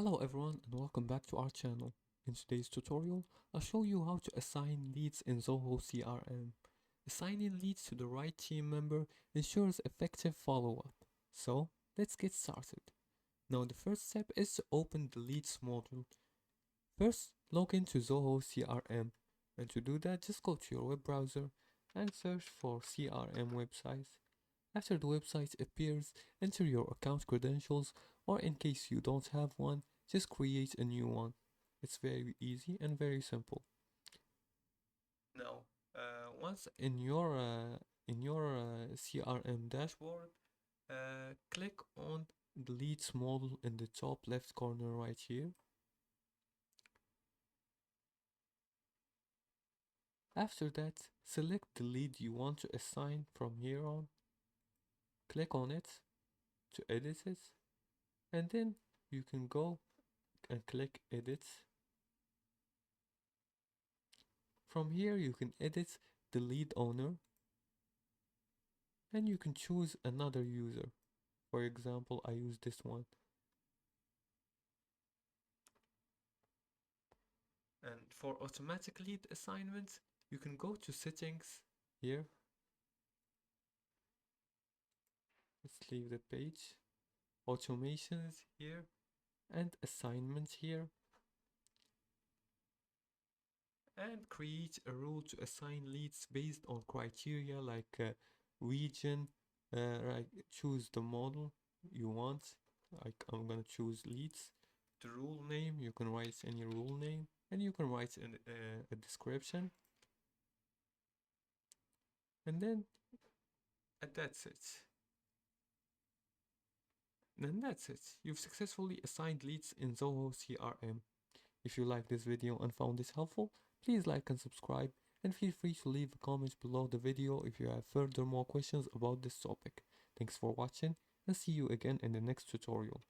Hello everyone and welcome back to our channel. In today's tutorial, I'll show you how to assign leads in Zoho CRM. Assigning leads to the right team member ensures effective follow-up. So, let's get started. Now the first step is to open the leads module. First, log into Zoho CRM. And to do that, just go to your web browser and search for CRM websites. After the website appears, enter your account credentials, or in case you don't have one, just create a new one. It's very easy and very simple. Now, once in your CRM dashboard, click on the leads model in the top left corner right here. After that, select the lead you want to assign from here on. Click on it to edit it, and then you can go and click edit. From here you can edit the lead owner and you can choose another user. For example, I use this one. And for automatic lead assignments, you can go to settings here. Let's leave the page. Automations here and assignments here. And create a rule to assign leads based on criteria like region, like choose the model you want. Like I'm gonna choose leads. The rule name, you can write any rule name and you can write a description. And then that's it. And that's it. You've successfully assigned leads in Zoho CRM. If you liked this video and found this helpful, please like and subscribe, and feel free to leave a comment below the video if you have further more questions about this topic. Thanks for watching and see you again in the next tutorial.